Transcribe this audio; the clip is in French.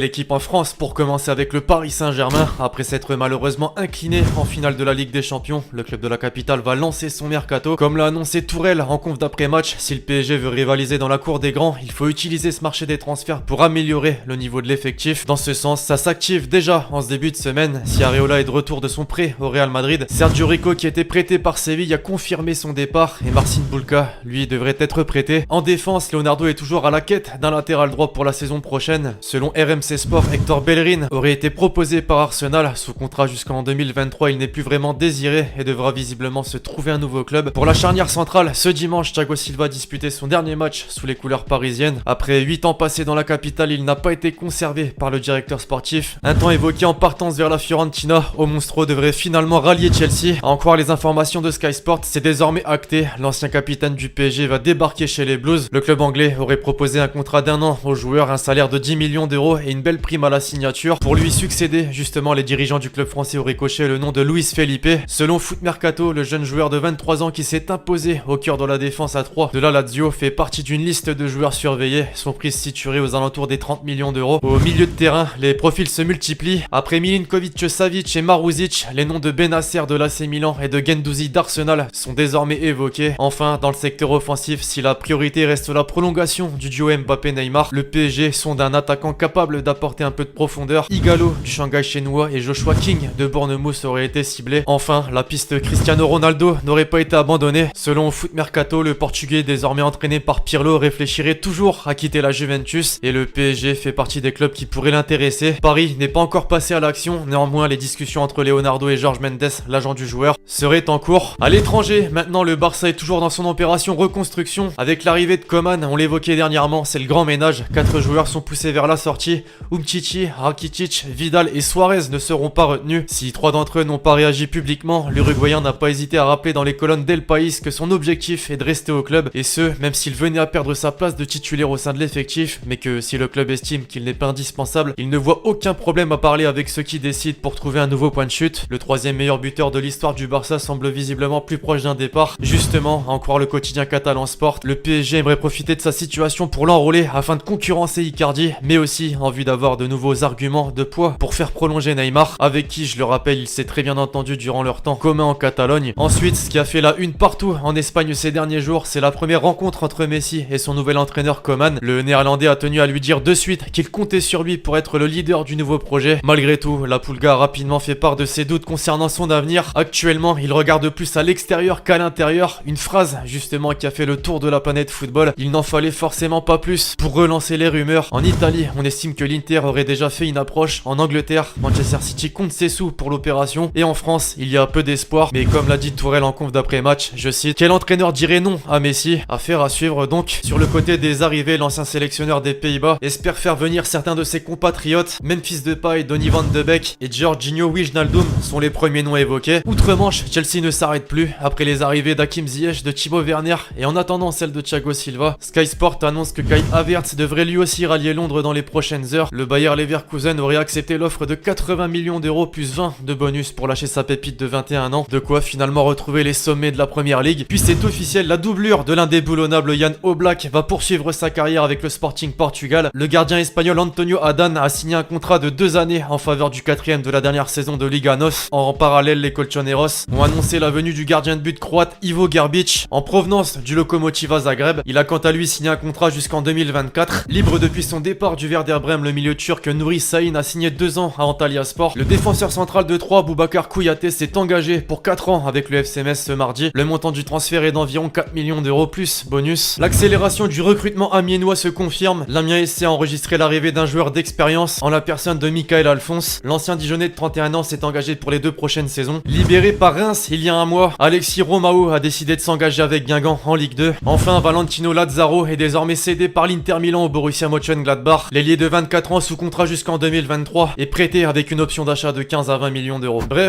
L'équipe en France pour commencer avec le Paris Saint-Germain. Après s'être malheureusement incliné en finale de la Ligue des Champions, le club de la capitale va lancer son mercato. Comme l'a annoncé Tourelle en conf d'après-match, si le PSG veut rivaliser dans la cour des grands, il faut utiliser ce marché des transferts pour améliorer le niveau de l'effectif. Dans ce sens, ça s'active déjà en ce début de semaine. Si Areola est de retour de son prêt au Real Madrid, Sergio Rico, qui était prêté par Séville, a confirmé son départ et Marcin Bulka, lui, devrait être prêté. En défense, Leonardo est toujours à la quête d'un latéral droit pour la saison prochaine. Selon RMC Sport, Hector Bellerin aurait été proposé par Arsenal. Sous contrat jusqu'en 2023, il n'est plus vraiment désiré et devra visiblement se trouver un nouveau club. Pour la charnière centrale, ce dimanche, Thiago Silva disputait son dernier match sous les couleurs parisiennes. Après 8 ans passés dans la capitale, il n'a pas été conservé par le directeur sportif. Un temps évoqué en partance vers la Fiorentina, O Monstro devrait finalement rallier Chelsea. À en croire les informations de Sky Sport, c'est désormais acté. L'ancien capitaine du PSG va débarquer chez les Blues. Le club anglais aurait proposé un contrat d'1 an au joueur, un salaire de 10 millions d'euros et une belle prime à la signature. Pour lui succéder, justement, les dirigeants du club français auraient coché le nom de Luis Felipe. Selon Foot Mercato, le jeune joueur de 23 ans qui s'est imposé au cœur de la défense à 3 de la Lazio fait partie d'une liste de joueurs surveillés. Son prix se situerait aux alentours des 30 millions d'euros. Au milieu de terrain, les profils se multiplient. Après Milinkovic-Savic et Maruzic, les noms de Benacer de l'AC Milan et de Guendouzi d'Arsenal sont désormais évoqués. Enfin, dans le secteur offensif, si la priorité reste la prolongation du duo Mbappé-Neymar, le PSG sonde un attaquant capable d'apporter un peu de profondeur. Igalo du Shanghai chinois et Joshua King de Bournemouth auraient été ciblés. Enfin, la piste Cristiano Ronaldo n'aurait pas été abandonnée. Selon Foot Mercato, le Portugais désormais entraîné par Pirlo réfléchirait toujours à quitter la Juventus et le PSG fait partie des clubs qui pourraient l'intéresser. Paris n'est pas encore passé à l'action, néanmoins les discussions entre Leonardo et Jorge Mendes, l'agent du joueur, seraient en cours. À l'étranger, maintenant le Barça est toujours dans son opération reconstruction. Avec l'arrivée de Coman, on l'évoquait dernièrement, c'est le grand ménage. 4 joueurs sont poussés vers la sortie. Umtiti, Rakitic, Vidal et Suarez ne seront pas retenus. Si 3 d'entre eux n'ont pas réagi publiquement, l'Uruguayen n'a pas hésité à rappeler dans les colonnes d'El País que son objectif est de rester au club, et ce, même s'il venait à perdre sa place de titulaire au sein de l'effectif, mais que si le club estime qu'il n'est pas indispensable, il ne voit aucun problème à parler avec ceux qui décident pour trouver un nouveau point de chute. Le 3e meilleur buteur de l'histoire du Barça semble visiblement plus proche d'un départ. Justement, à en croire le quotidien catalan Sport, le PSG aimerait profiter de sa situation pour l'enrôler afin de concurrencer Icardi, mais aussi en vue d'avoir de nouveaux arguments de poids pour faire prolonger Neymar, avec qui, je le rappelle, il s'est très bien entendu durant leur temps commun en Catalogne. Ensuite, ce qui a fait la une partout en Espagne ces derniers jours, c'est la première rencontre entre Messi et son nouvel entraîneur Koeman. Le néerlandais a tenu à lui dire de suite qu'il comptait sur lui pour être le leader du nouveau projet. Malgré tout, la Pulga a rapidement fait part de ses doutes concernant son avenir. Actuellement, il regarde plus à l'extérieur qu'à l'intérieur. Une phrase justement qui a fait le tour de la planète football. Il n'en fallait forcément pas plus pour relancer les rumeurs. En Italie, on estime que l'Inter aurait déjà fait une approche. En Angleterre, Manchester City compte ses sous pour l'opération. Et en France, il y a peu d'espoir. Mais comme l'a dit Tourelle en conf d'après-match, je cite, quel entraîneur dirait non à Messi? Affaire à suivre donc. Sur le côté des arrivées, l'ancien sélectionneur des Pays-Bas espère faire venir certains de ses compatriotes. Memphis Depay, Donny van de Beek et Georginio Wijnaldum sont les premiers noms évoqués. Outre-Manche, Chelsea ne s'arrête plus. Après les arrivées d'Hakim Ziyech, de Timo Werner et en attendant celle de Thiago Silva, Sky Sport annonce que Kai Havertz devrait lui aussi rallier Londres dans les prochaines heures. Le Bayer Leverkusen aurait accepté l'offre de 80 millions d'euros plus 20 de bonus pour lâcher sa pépite de 21 ans. De quoi finalement retrouver les sommets de la première ligue. Puis c'est officiel, la doublure de l'indéboulonnable Jan Oblak va poursuivre sa carrière avec le Sporting Portugal. Le gardien espagnol Antonio Adan a signé un contrat de 2 années en faveur du 4e de la dernière saison de Liga NOS. En parallèle, les Colchoneros ont annoncé la venue du gardien de but croate Ivo Gerbic en provenance du Lokomotiva Zagreb. Il a quant à lui signé un contrat jusqu'en 2024. Libre depuis son départ du Werder Brême, le milieu turc Nuri Sahin a signé 2 ans à Antalyaspor. Le défenseur central de 3, Boubacar Kouyaté, s'est engagé pour 4 ans avec le FC Metz ce mardi. Le montant du transfert est d'environ 4 millions d'euros plus bonus. L'accélération du recrutement amiénois se confirme. L'Amiens SC a enregistré l'arrivée d'un joueur d'expérience en la personne de Michael Alphonse. L'ancien Dijonais de 31 ans s'est engagé pour les 2 prochaines saisons. Libéré par Reims il y a un mois, Alexis Romao a décidé de s'engager avec Guingamp en Ligue 2. Enfin, Valentino Lazaro est désormais cédé par l'Inter Milan au Borussia Mönchengladbach. L'ailier de 24 ans sous contrat jusqu'en 2023 est prêté avec une option d'achat de 15 à 20 millions d'euros. Bref.